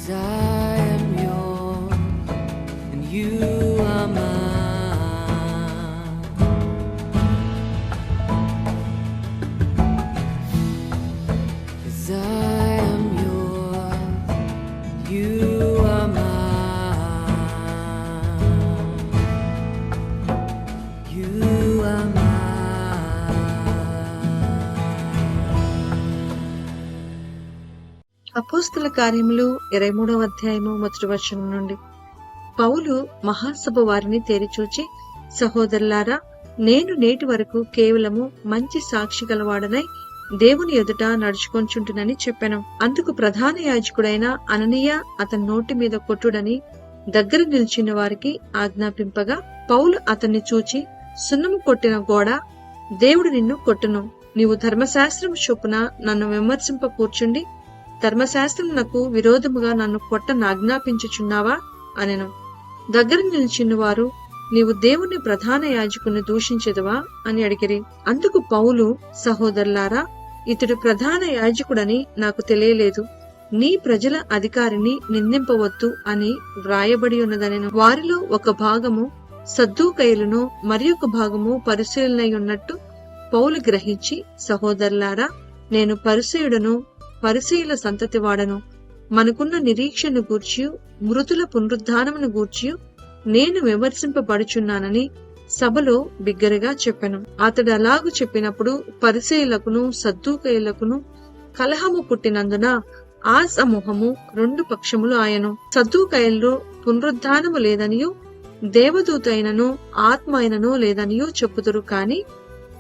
'Cause I am yours and you are mine. 'Cause I am yours, you are mine. You are mine. అపోస్తల కార్యములు 23వ అధ్యాయము మొదటి వచనం నుండి. పౌలు మహాసభ వారిని తేరిచూచి, సహోదరులారా, నేను నేటి వరకు కేవలము మంచి సాక్షి గలవాడనై దేవుని ఎదుట నడుచుకొంచుంటునని చెప్పాను. అందుకు ప్రధాన యాజకుడైన అననీయ అతని నోటి మీద కొట్టుడని దగ్గర నిలిచిన వారికి ఆజ్ఞాపింపగా, పౌలు అతన్ని చూచి, సున్నము కొట్టిన గోడ, దేవుడు నిన్ను కొట్టును. నీవు ధర్మశాస్త్రం చొప్పున నన్ను విమర్శింప కూర్చుండి ధర్మశాస్త్రం నాకు విరోధముగా నన్ను కొట్టను ఆజ్ఞాపించుచున్నావా అనెను. దగ్గర నిలిచిన వారు, నీవు దేవుని ప్రధాన యాజకుని దూషించెదవా అని అడిగిరి. అందుకు పౌలు, సహోదరులారా, ఇతడు ప్రధాన యాజకుడని నాకు తెలియలేదు. నీ ప్రజల అధికారిని నిందింపవద్దు అని వ్రాయబడి ఉన్నదనెను. వారిలో ఒక భాగము సద్దూకయ్యులను మరి ఒక భాగము పరిశీలనై ఉన్నట్టు పౌలు గ్రహించి, సహోదరులారా, నేను పరిసయుడను, పరిసయుల సంతతి వాడను. మనకున్న నిరీక్షను గూర్చియు మృతుల పునరుద్ధానమును గూర్చియు నేను విమర్శింపబడుచున్నానని సభలో బిగ్గరగా చెప్పెను. అతడు అలాగు చెప్పినప్పుడు పరిసయులకును సద్దూకయులకును కలహము పుట్టినందున ఆ సమూహము రెండు పక్షములు ఆయను. సద్దూకయులు పునరుద్ధానము లేదనియు దేవదూత అయినను ఆత్మ అయినను లేదనియూ చెప్పుదురు, కాని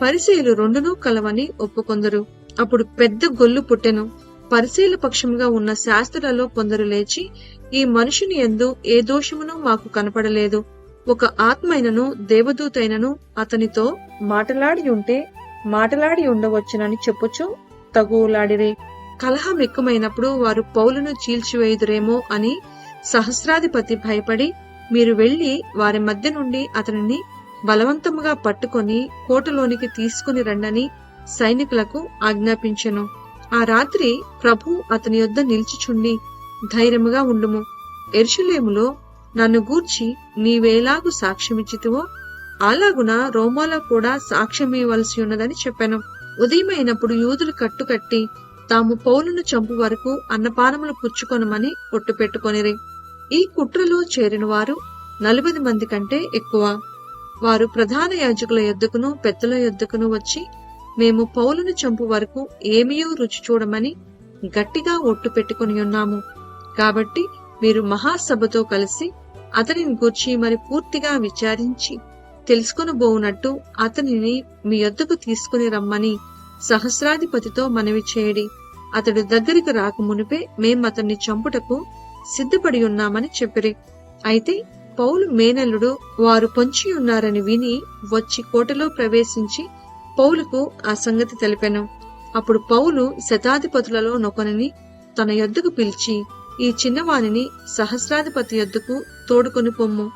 పరిసయులు రెండునూ కలవని ఒప్పుకొందరు. అప్పుడు పెద్ద గొల్లు పుట్టెను. పరిశీల పక్షముగా ఉన్న శాస్త్రులలో కొందరు లేచి, ఈ మనుషుని యందు ఏ దోషమును మాకు కనపడలేదు. ఒక ఆత్మైనను దేవదూతైనను అతనితో మాటలాడి ఉండవచ్చునని చెప్పుచు తగులాడిరి. కలహం ఎక్కువైనప్పుడు వారు పౌలును చీల్చివేయుదురేమో అని సహస్రాధిపతి భయపడి, మీరు వెళ్లి వారి మధ్య నుండి అతనిని బలవంతముగా పట్టుకొని కోటలోనికి తీసుకుని రండని సైనికులకు ఆజ్ఞాపించెను. ఆ రాత్రి ప్రభు అతని యొద్ద నిలిచిచుండి, ధైర్యముగా ఉండుము. యెరూషలేములో నన్ను గూర్చి నీవేలాగు సాక్ష్యమిచ్చితివో అలాగున రోమాలో కూడా సాక్ష్యమివ్వవలసి ఉన్నదని చెప్పాను. ఉదయమైనప్పుడు యూదులు కట్టుకట్టి తాము పౌలును చంపు వరకు అన్నపానములు పుచ్చుకొనమని ఒట్టు పెట్టుకొనిరి. ఈ కుట్రలో చేరిన వారు 40 మంది కంటే ఎక్కువ. వారు ప్రధాన యాజకుల యొద్దకును పెద్దల యొద్దకును వచ్చి, మేము పౌలును చంపు వరకు ఏమియో రుచి చూడమని గట్టిగా ఒట్టు పెట్టుకుని ఉన్నాము. కాబట్టి మీరు మహాసభతో కలిసి అతనిని గూర్చి మరి పూర్తిగా విచారించి తెలుసుకొనబోవునట్టు అతనిని మీ యొద్దకు తీసుకుని రమ్మని సహస్రాధిపతితో మనవి చేయడి. అతడు దగ్గరికి రాకమునిపే మేమతన్ని చంపుటకు సిద్ధపడి ఉన్నామని చెప్పిరి. అయితే పౌలు మేనల్లుడు వారు పొంచి ఉన్నారని విని వచ్చి కోటలో ప్రవేశించి పౌలుకు ఆ సంగతి తెలిపెను. అప్పుడు పౌలు శతాధిపతులలో నొకనిని తన యొద్దకు పిలిచి, ఈ చిన్నవానిని సహస్రాధిపతి యొద్దకు తోడుకొని పొమ్ము,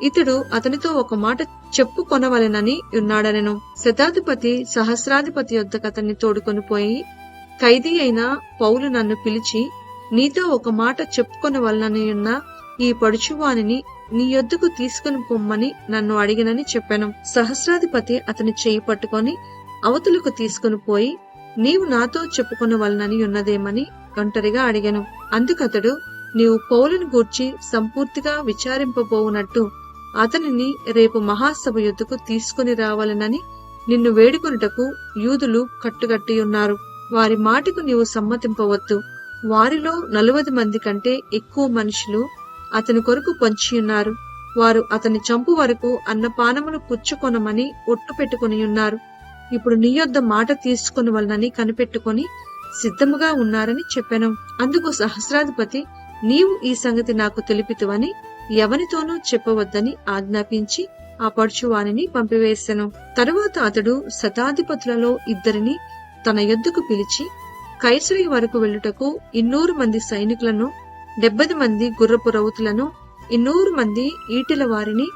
ఇతడు అతనితో ఒక మాట చెప్పుకొనవలెనని ఉన్నాడనెను. శతాధిపతి సహస్రాధిపతి యొద్దకు అతన్ని తోడుకొని పోయి, ఖైదీ అయిన పౌలు నన్ను పిలిచి నీతో ఒక మాట చెప్పుకొనవలనని ఉన్న ఈ పడుచువానిని నీ యొద్దకు తీసుకుని పొమ్మని నన్ను అడిగినని చెప్పాను. సహస్రాధిపతి అతని చేయి పట్టుకొని అవతలకు తీసుకుని పోయి, నీవు నాతో చెప్పుకొనవలనని ఉన్నదేమని ఒంటరిగా అడిగాను. అందుకతడు, నీవు పౌలుని గూర్చి సంపూర్తిగా విచారింపబోవునట్టు అతనిని రేపు మహాసభ యొద్దకు తీసుకుని రావాలనని నిన్ను వేడుకొనుటకు యూదులు కట్టుగట్టి ఉన్నారు. వారి మాటకు నీవు సమ్మతింపవద్దు. వారిలో 40 మంది కంటే ఎక్కువ మనుషులు అతని కొరకు పొంచియున్నారు. వారు అతని చంపు వరకు అన్నపానములు పుచ్చుకొనమని ఒట్టు పెట్టుకుని ఉన్నారు. ఇప్పుడు నీ యొద్ద మాట తీసుకుని వలనని కనిపెట్టుకుని సిద్ధముగా ఉన్నారని చెప్పాను. అందుకు సహస్రాధిపతి, నీవు ఈ సంగతి నాకు తెలిపితువని ఎవనితోనూ చెప్పవద్దని ఆజ్ఞాపించి ఆ పడుచువానిని పంపివేసెను. తరువాత అతడు శతాధిపతులలో 2 తన యొద్దకు పిలిచి, కైసరయ వరకు వెళ్ళుటకు 200 మంది సైనికులను, 70 మంది గుర్రపు రౌతులను, 200 మంది ఈటెల వారిని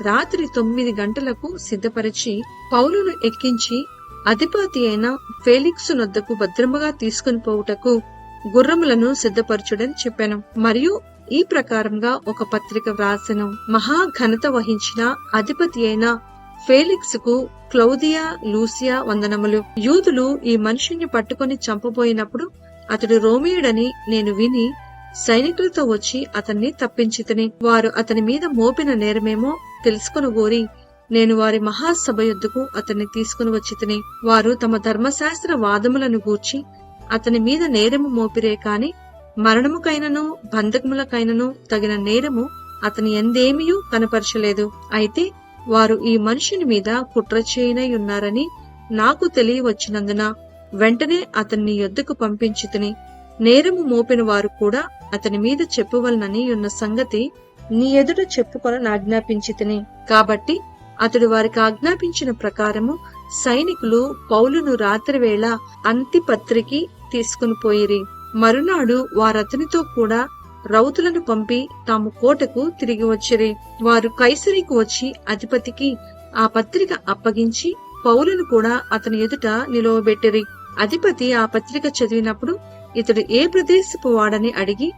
రాత్రి 9 గంటలకు సిద్ధపరిచి పౌలును ఎక్కించి అధిపతి అయిన ఫేలిక్సు నొద్దకు భద్రముగా తీసుకుని పోవుటకు గుర్రములను సిద్ధపరచుడని చెప్పాను. మరియు ఈ ప్రకారంగా ఒక పత్రిక వ్రాసెను. మహా ఘనత వహించిన అధిపతి అయిన ఫేలిక్స్ కు క్లౌదియా, లూసియా వందనములు. యూదులు ఈ మనుషుని పట్టుకొని చంపబోయినప్పుడు అతడు రోమియుడని నేను విని సైనికులతో వచ్చి అతన్ని తప్పించితిని. వారు అతని మీద మోపిన నేరమేమో తెలుసుకొనగోరి నేను వారి మహాసభ యొద్దకు అతన్ని తీసుకుని వచ్చితిని. వారు తమ ధర్మశాస్త్ర వాదములను గూర్చి అతని మీద నేరము మోపిరే కాని మరణముకైనను బంధకములకైనను తగిన నేరము అతని ఎందేమియూ కనపరచలేదు. అయితే వారు ఈ మనుషుని మీద కుట్ర చేయనై ఉన్నారని నాకు తెలియవచ్చినందున వెంటనే అతన్ని యొద్దకు పంపించితిని. నేరము మోపిన వారు కూడా అతని మీద చెప్పవలనని ఉన్న సంగతి నీ ఎదుట చెప్పుకొని ఆజ్ఞాపించితిని. కాబట్టి అతడు వారికి ఆజ్ఞాపించిన ప్రకారము సైనికులు పౌలును రాత్రివేళ అంతిపత్రికి తీసుకుని పోయిరి. మరునాడు వారతనితో కూడా రౌతులను పంపి తాము కోటకు తిరిగి వచ్చిరి. వారు కైసరికి వచ్చి అధిపతికి ఆ పత్రిక అప్పగించి పౌలును కూడా అతని ఎదుట నిలువబెట్టిరి. అధిపతి ఆ పత్రిక చదివినప్పుడు ఇతడు ఏ ప్రదేశపు వాడని అడిగి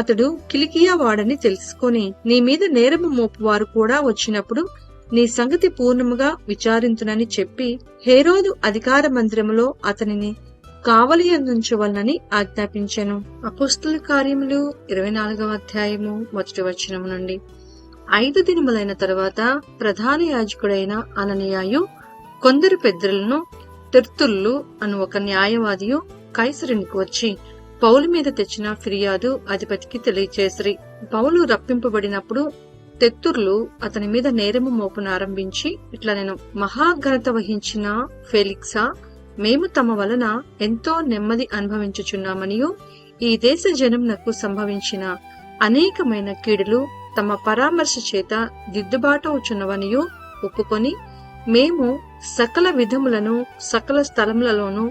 అతడు కిలికియా వాడని తెలుసుకొని నీ మీద నేరము మోపు వారు కూడా వచ్చినప్పుడు నీ సంగతి పూర్ణముగా విచారించునని చెప్పి హేరోదు అధికార మందిరములో అతనిని కావలి అందించవలనని ఆజ్ఞాపించెను. అపోస్తలుల కార్యములు 24వ అధ్యాయము 1వ వచనము నుండి. 5 దినములైన తరువాత ప్రధాన యాజకుడైన అననీయాయు కొందరు పెద్దలను తెర్తుల్లు అను ఒక న్యాయవాదియు కైసరునికి వచ్చి పౌలు మీద తెచ్చిన ఫిర్యాదు అధిపతికి తెలియచేసిరి. పౌలు రప్పింపబడినప్పుడు తెత్తుర్లు అతని మీద నేరము మోపునారంభించి ఇట్లా నేను మహాఘనత వహించిన ఫేలిక్సా, మేము తమ వలన ఎంతో నెమ్మది అనుభవించుచున్నామనియు ఈ దేశ జనమునకు సంభవించిన అనేకమైన కీడులు తమ పరామర్శ చేత దిద్దుబాటవుచున్నవనియు ఒప్పుకొని మేము సకల విధములను సకల స్థలములలోనూ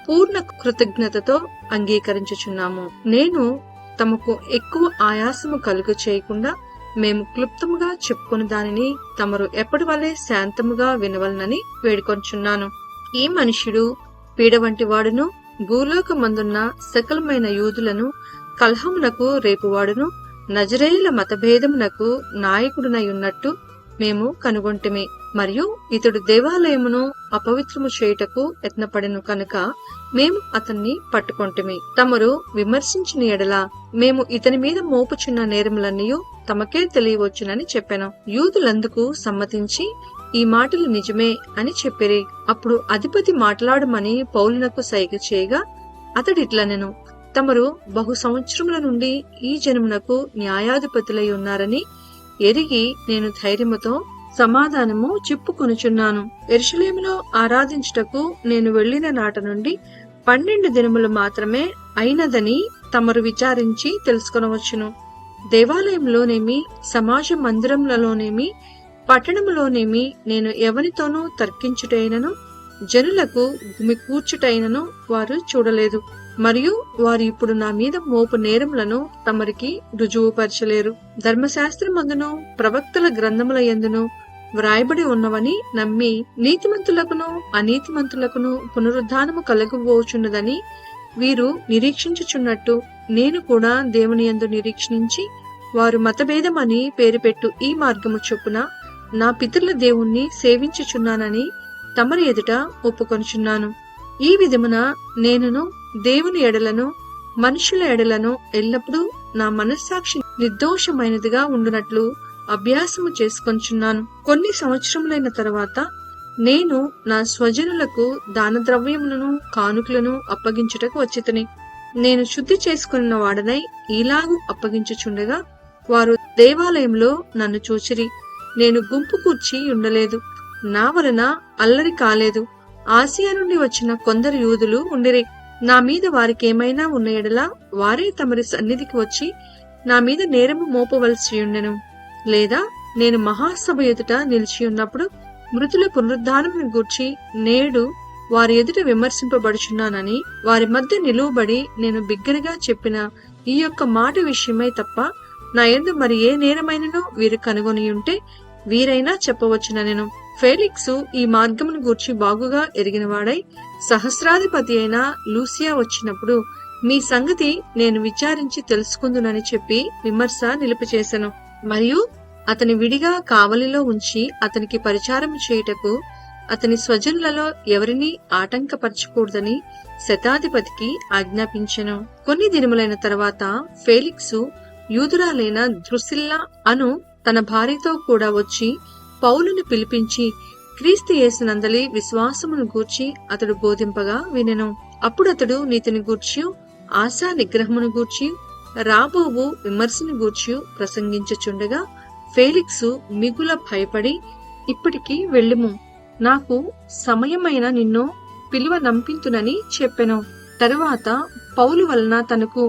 పూర్ణ కృతజ్ఞతతో అంగీకరించుచున్నాము. నేను తమకు ఎక్కువ ఆయాసము కలుగు చేయకుండా మేము క్లుప్తముగా చెప్పుకుని దానిని తమరు ఎప్పటి వలె శాంతముగా వినవలనని వేడుకొంచున్నాను. ఈ మనుష్యుడు పీడ వంటి వాడును, భూలోకమందున్న సకలమైన యూదులను కలహమునకు రేపువాడును, నజరేయుల మతభేదమునకు నాయకుడునై ఉన్నట్టు మేము కనుగొంటిమి. మరియు ఇతడు దేవాలయమును అపవిత్రము చేయుటకు యత్నపడెను కనుక మేము అతన్ని పట్టుకొంటిమి. తమరు విమర్శించిన ఎడల మేము ఇతని మీద మోపుచున్న నేరములన్నయూ తమకే తెలియవచ్చునని చెప్పాను. యూదులందుకు సమ్మతించి ఈ మాటలు నిజమే అని చెప్పిరి. అప్పుడు అధిపతి మాట్లాడమని పౌలునకు సైగ చేయగా అతడిట్లనెను, తమరు బహు సంవత్సరముల నుండి ఈ జనమునకు న్యాయాధిపతులై ఉన్నారని ఎరిగి నేను ధైర్యముతో సమాధానము చెప్పుకొనుచున్నాను. యెరూషలేములో ఆరాధించుటకు నేను వెళ్లిన నాట నుండి 12 దినములు మాత్రమే అయినదని తమరు విచారించి తెలుసుకొనవచ్చును. దేవాలయంలోనేమి, సమాజ మందిరములలోనేమి, పట్టణములోనేమి నేను ఎవరితోనూ తర్కించుటైనను జనులకు గుమికూర్చుటైనను వారు చూడలేదు. మరియు వారు ఇప్పుడు నా మీద మోపు నేరములను తమరికి రుజువుపరచలేరు. ధర్మశాస్త్రమందును ప్రవక్తల గ్రంథముల యందును వ్రాయబడి ఉన్నవని నమ్మి నీతిమంతులకును అనీతిమంతులకును పునరుద్ధానము కలగబోచున్నదని వీరు నిరీక్షించుచున్నట్టు నేను కూడా దేవుని యందు నిరీక్షించి వారు మతభేదమని పేరు పెట్టు ఈ మార్గము చొప్పున నా పితరుల దేవుణ్ణి సేవించుచున్నానని తమరి ఎదుట ఒప్పుకొనుచున్నాను. ఈ విధమున నేనును దేవుని ఎడలను మనుషుల ఎడలను ఎల్లప్పుడూ నా మనస్సాక్షి నిర్దోషమైనదిగా ఉండునట్లు అభ్యాసము చేసుకొంచున్నాను. కొన్ని సంవత్సరములైన తరువాత నేను నా స్వజనులకు దాన ద్రవ్యములను కానుకలను అప్పగించుటకు వచ్చితిని. నేను శుద్ధి చేసుకున్న వాడనై ఈలాగు అప్పగించుచుండగా వారు దేవాలయంలో నన్ను చూచిరి. నేను గుంపు కూర్చి ఉండలేదు, నా వలన అల్లరి కాలేదు. ఆసియా నుండి వచ్చిన కొందరు యూదులు ఉండిరి. నా మీద వారికేమైనా ఉన్న ఎడల వారే తమరి సన్నిధికి వచ్చి నా మీద నేరము మోపవలసి ఉండెను. లేదా నేను మహాసభ ఎదుట నిలిచి ఉన్నప్పుడు మృతుల పునరుద్ధానమును గూర్చి నేడు వారి ఎదుట విమర్శింపబడుచున్నానని వారి మధ్య నిలువబడి నేను బిగ్గరగా చెప్పిన ఈ యొక్క మాట విషయమై తప్ప నా యందు మరి ఏ నేరమైనను వీరు కనుగొని ఉంటే వీరైనా చెప్పవచ్చునెను. ఫేలిక్సు ఈ మార్గమును గూర్చి బాగుగా ఎరిగినవాడై సహస్రాధిపతి అయిన లూసియా వచ్చినప్పుడు మీ సంగతి నేను విచారించి తెలుసుకుందునని చెప్పి విమర్శ నిలుపుచేసెను. మరియు అతని విడిగా కావలిలో ఉంచి అతనికి పరిచారం చేయుటకు అతని స్వజనులలో ఎవరినీ ఆటంకపరచకూడదని శతాధిపతికి ఆజ్ఞాపించెను. కొన్ని దినములైన తర్వాత ఫేలిక్సు యూదురాలైన ద్రుసిల్లా అను తన భార్యతో కూడా వచ్చి పౌలును పిలిపించి క్రీస్తు యేసునందలి విశ్వాసమును గూర్చి అతడు బోధింపగా వినెను. అప్పుడు అతడు నీతిని గూర్చి, ఆశా నిగ్రహమును గూర్చి, రాబోవు విమర్శను గూర్చి ప్రసంగించుచుండగా ఫేలిక్సు మిగుల భయపడి, ఇప్పటికి వెళ్ళుము, నాకు సమయమైన నిన్ను పిలువ నంపింతునని చెప్పెను. తరువాత పౌలు వలన తనకు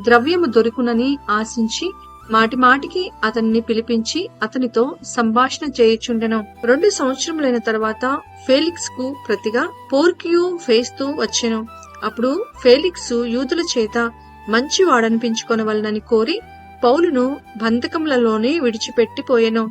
ద్రవ్యము దొరుకునని ఆశించి మాటిమాటికి అతన్ని పిలిపించి అతనితో సంభాషణ చేయుచుండెను. 2 సంవత్సరములైన తర్వాత ఫేలిక్స్ కు ప్రతిగా పోర్కియు ఫేస్తు వచ్చెను. అప్పుడు ఫేలిక్సు యూదుల చేత మంచివాడనిపించుకొనవలనని కోరి పౌలును బంధకములలోనే విడిచిపెట్టిపోయెను.